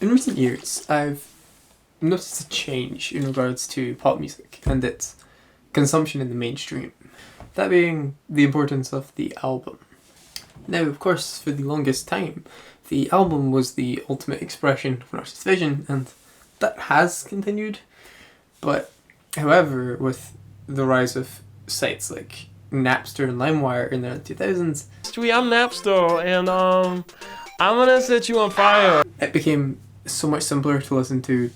In recent years, I've noticed a change in regards to pop music and its consumption in the mainstream. That being the importance of the album. Now, of course, for the longest time, the album was the ultimate expression of an artist's vision, and that has continued. But, however, with the rise of sites like Napster and LimeWire in the early 2000s, I'm Napster, and I'm gonna set you on fire. It became so much simpler to listen to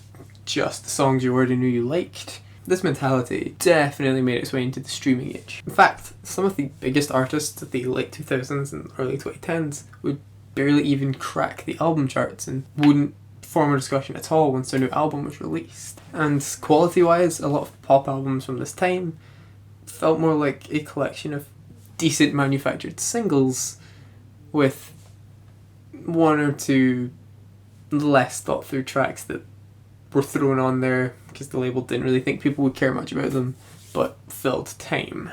just the songs you already knew you liked. This mentality definitely made its way into the streaming age. In fact, some of the biggest artists of the late 2000s and early 2010s would barely even crack the album charts and wouldn't form a discussion at all once their new album was released. And quality-wise, a lot of pop albums from this time felt more like a collection of decent manufactured singles with one or two less thought through tracks that were thrown on there because the label didn't really think people would care much about them, but filled time.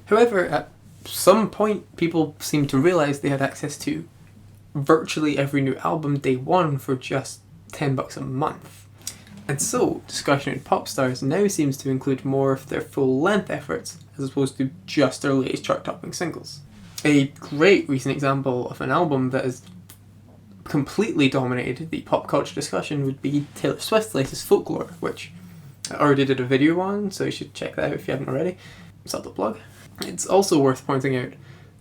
However, at some point people seemed to realise they had access to virtually every new album day one for just $10 a month. And so, discussion in pop stars now seems to include more of their full-length efforts as opposed to just their latest chart-topping singles. A great recent example of an album that has completely dominated the pop culture discussion would be Taylor Swift's latest Folklore, which I already did a video on, so you should check that out if you haven't already. Self-plug. It's also worth pointing out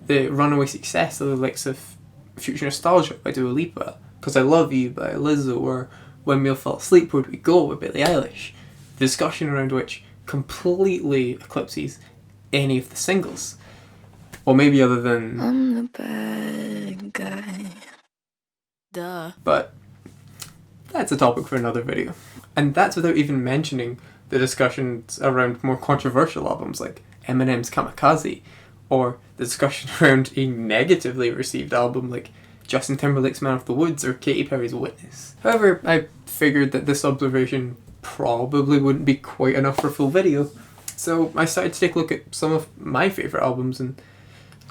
the runaway success of the likes of Future Nostalgia by Dua Lipa, Cause I Love You by Lizzo, or When We'll Fall Asleep Where Do We Go by Billie Eilish, the discussion around which completely eclipses any of the singles. Well, maybe other than I'm the bad guy. Duh. But that's a topic for another video. And that's without even mentioning the discussions around more controversial albums like Eminem's Kamikaze, or the discussion around a negatively received album like Justin Timberlake's Man of the Woods or Katy Perry's Witness. However, I figured that this observation probably wouldn't be quite enough for a full video, so I started to take a look at some of my favourite albums and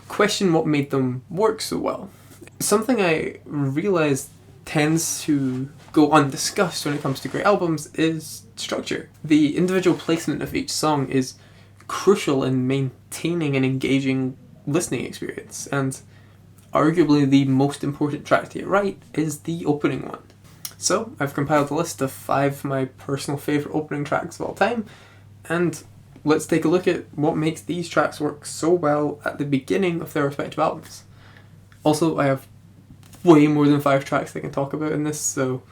question what made them work so well. Something I realised tends to go undiscussed when it comes to great albums is structure. The individual placement of each song is crucial in maintaining an engaging listening experience, and arguably the most important track to get right is the opening one. So I've compiled a list of 5 of my personal favourite opening tracks of all time, and let's take a look at what makes these tracks work so well at the beginning of their respective albums. Also, I have way more than 5 tracks I can talk about in this, so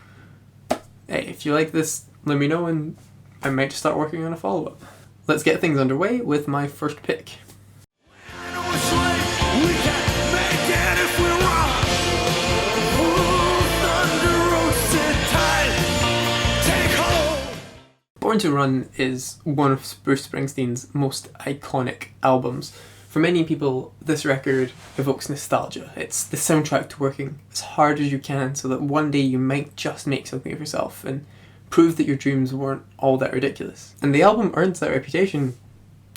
hey, if you like this, let me know and I might just start working on a follow-up. Let's get things underway with my first pick. Born to Run is one of Bruce Springsteen's most iconic albums. For many people, this record evokes nostalgia. It's the soundtrack to working as hard as you can so that one day you might just make something of yourself and prove that your dreams weren't all that ridiculous. And the album earns that reputation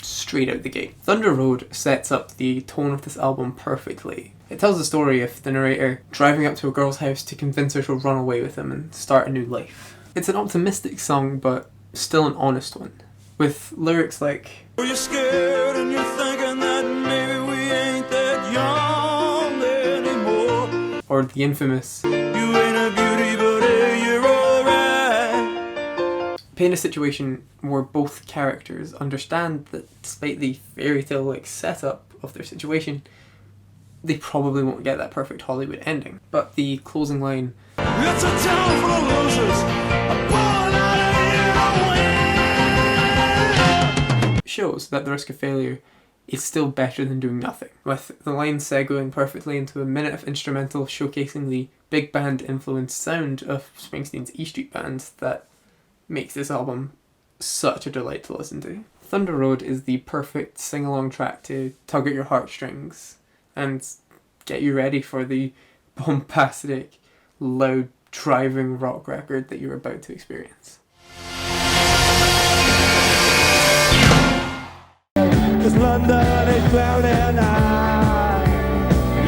straight out the gate. Thunder Road sets up the tone of this album perfectly. It tells the story of the narrator driving up to a girl's house to convince her to run away with him and start a new life. It's an optimistic song, but still an honest one, with lyrics like, "Are you scared and you're thinking that maybe we ain't that young anymore?" or the infamous, "You ain't a beauty, but hey, you're alright." paint a situation where both characters understand that despite the fairy tale-like setup of their situation, they probably won't get that perfect Hollywood ending. But the closing line, "It's a town full of losers, born out of here to win," shows that the risk of failure is still better than doing nothing, with the line segueing perfectly into a minute of instrumental showcasing the big band influenced sound of Springsteen's E Street Band that makes this album such a delight to listen to. Thunder Road is the perfect sing-along track to tug at your heartstrings and get you ready for the bombastic, loud, driving rock record that you're about to experience. 'Cause London is cloudy and I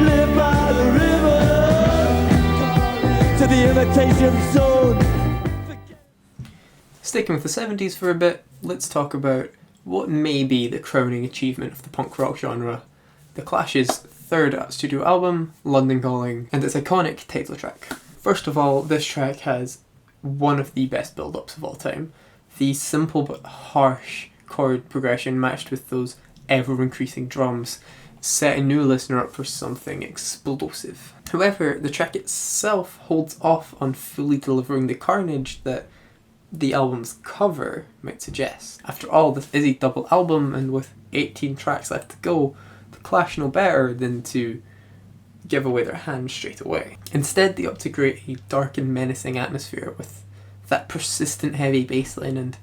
live by the river to the imitation zone. Sticking with the 70s for a bit, let's talk about what may be the crowning achievement of the punk rock genre, The Clash's third studio album, London Calling, and its iconic title track. First of all, this track has one of the best build-ups of all time. The simple but harsh chord progression matched with those ever-increasing drums set a new listener up for something explosive. However, the track itself holds off on fully delivering the carnage that the album's cover might suggest. After all, this is a double album, and with 18 tracks left to go, The Clash know better than to give away their hand straight away. Instead, they opt to create a dark and menacing atmosphere with that persistent heavy bassline and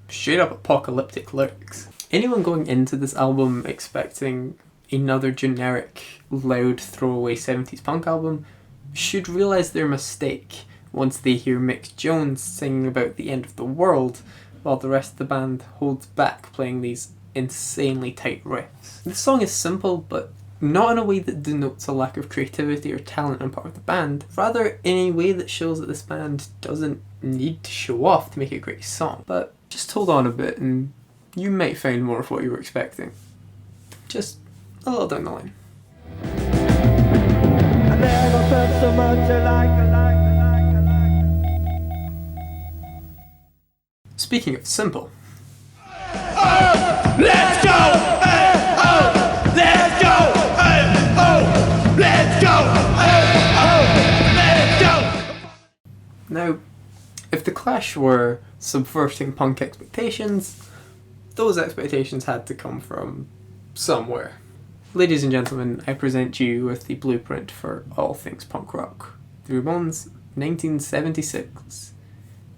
straight up apocalyptic lyrics. Anyone going into this album expecting another generic, loud, throwaway 70s punk album should realise their mistake once they hear Mick Jones singing about the end of the world while the rest of the band holds back playing these insanely tight riffs. The song is simple, but not in a way that denotes a lack of creativity or talent on part of the band, rather in a way that shows that this band doesn't need to show off to make a great song. But just hold on a bit and you might find more of what you were expecting. Just a little down the line. I never felt so much Speaking of simple, let's go! Hey, oh! Let's go! Hey, oh! Let's go! Hey, oh! Let's go! now, if The Clash were subverting punk expectations, those expectations had to come from somewhere. Ladies and gentlemen, I present you with the blueprint for all things punk rock. The Ramones' 1976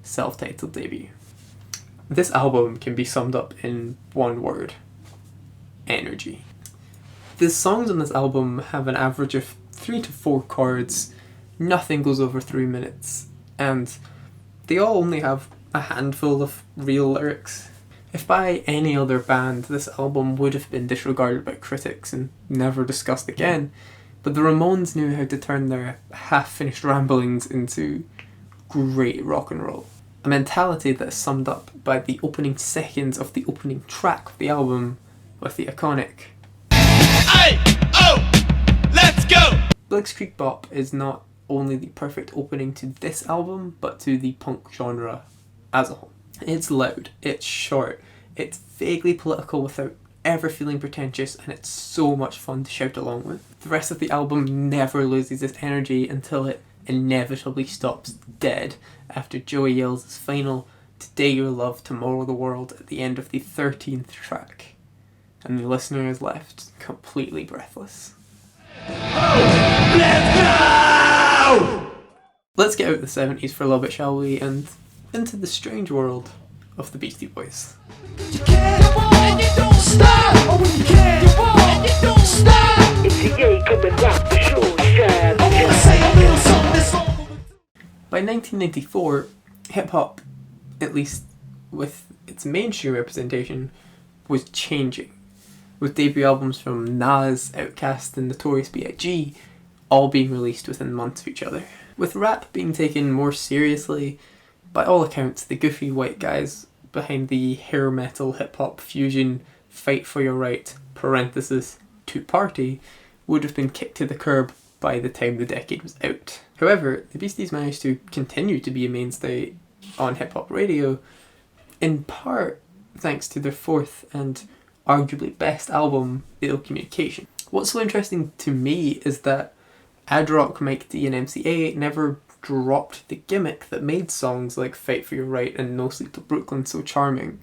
self-titled debut. This album can be summed up in one word: energy. The songs on this album have an average of 3 to 4 chords, nothing goes over 3 minutes, and they all only have a handful of real lyrics. If by any other band, this album would have been disregarded by critics and never discussed again, but the Ramones knew how to turn their half-finished ramblings into great rock and roll. A mentality that is summed up by the opening seconds of the opening track of the album with the iconic Hey, oh! Let's go! Blitzkrieg Bop is not only the perfect opening to this album, but to the punk genre as a whole. It's loud, it's short, it's vaguely political without ever feeling pretentious, and it's so much fun to shout along with. The rest of the album never loses its energy until it inevitably stops dead after Joey yells his final "Today Your Love, Tomorrow the World" at the end of the 13th track, and the listener is left completely breathless. Let's go! Let's get out of the 70s for a little bit, shall we, and into the strange world of the Beastie Boys. You don't stop! Oh, when you can! You don't stop! It's the A come and rock the show, shine. I wanna say a little something that's By 1994, hip-hop, at least with its mainstream representation, was changing, with debut albums from Nas, Outkast and Notorious B.I.G. all being released within months of each other. With rap being taken more seriously, by all accounts the goofy white guys behind the hair metal hip-hop fusion Fight for Your Right, parenthesis, to party, would have been kicked to the curb by the time the decade was out. However, the Beasties managed to continue to be a mainstay on hip-hop radio, in part thanks to their fourth and arguably best album, Ill Communication. What's so interesting to me is that Ad Rock, Mike D and MCA never dropped the gimmick that made songs like Fight for Your Right and No Sleep Till Brooklyn so charming.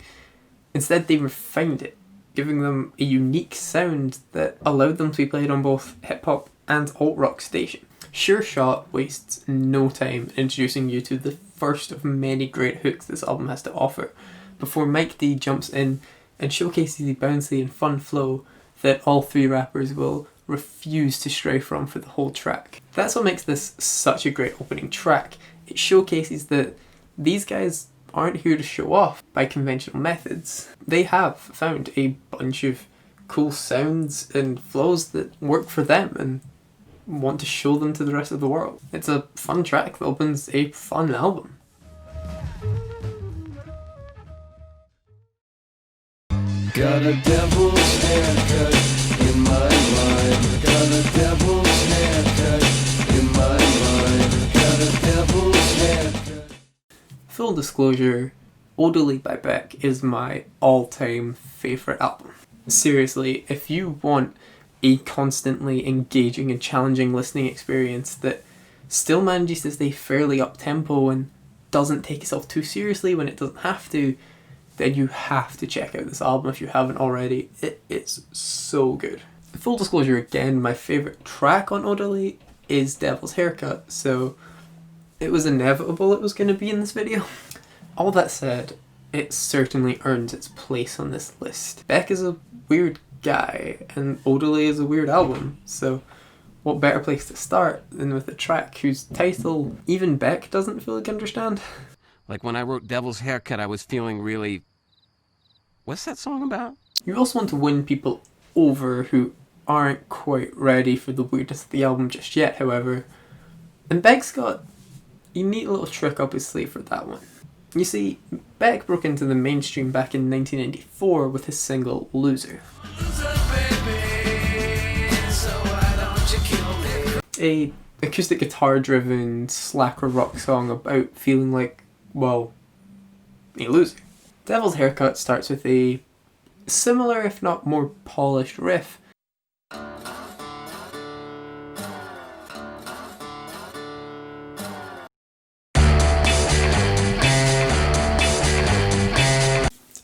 Instead, they refined it, giving them a unique sound that allowed them to be played on both hip-hop and alt-rock stations. Sure Shot wastes no time introducing you to the first of many great hooks this album has to offer, before Mike D jumps in and showcases the bouncy and fun flow that all three rappers will refuse to stray from for the whole track. That's what makes this such a great opening track. It showcases that these guys aren't here to show off by conventional methods. They have found a bunch of cool sounds and flows that work for them and want to show them to the rest of the world. It's a fun track that opens a fun album. Got a devil's haircut in my mind. Got a devil's haircut in my mind. Got a devil's haircut. Full disclosure, Odalie by Beck is my all-time favourite album. Seriously, if you want a constantly engaging and challenging listening experience that still manages to stay fairly up-tempo and doesn't take itself too seriously when it doesn't have to, then you have to check out this album if you haven't already. It is so good. Full disclosure again, my favourite track on Odalie is Devil's Haircut, so it was inevitable it was going to be in this video. All that said, it certainly earns its place on this list. Beck is a weird guy, and Odalie is a weird album, so what better place to start than with a track whose title even Beck doesn't fully understand? Like when I wrote Devil's Haircut, I was feeling really... What's that song about? You also want to win people over who aren't quite ready for the weirdness of the album just yet, however. And Beck's got a neat little trick up his sleeve for that one. You see, Beck broke into the mainstream back in 1994 with his single Loser. A acoustic guitar driven slacker rock song about feeling like, well, a loser. Devil's Haircut starts with a similar if not more polished riff.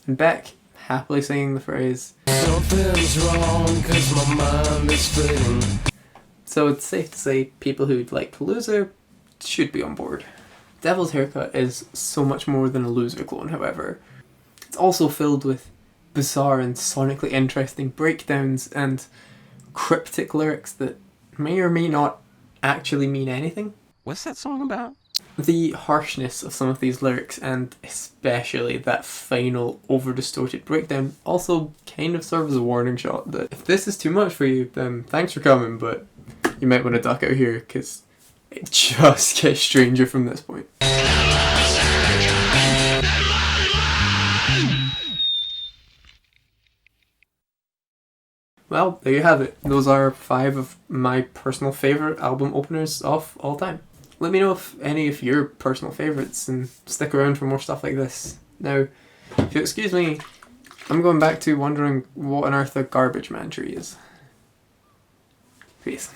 And Beck happily singing the phrase, Something's wrong 'cause my mind is fading. so it's safe to say people who'd like Loser should be on board. Devil's Haircut is so much more than a Loser clone, however. It's also filled with bizarre and sonically interesting breakdowns and cryptic lyrics that may or may not actually mean anything. What's that song about? The harshness of some of these lyrics, and especially that final over-distorted breakdown, also kind of serves as a warning shot that if this is too much for you, then thanks for coming, but you might want to duck out here, because it just gets stranger from this point. Well, there you have it. Those are 5 of my personal favourite album openers of all time. Let me know if any of your personal favourites, and stick around for more stuff like this. Now, if you'll excuse me, I'm going back to wondering what on earth a garbage man tree is. Peace.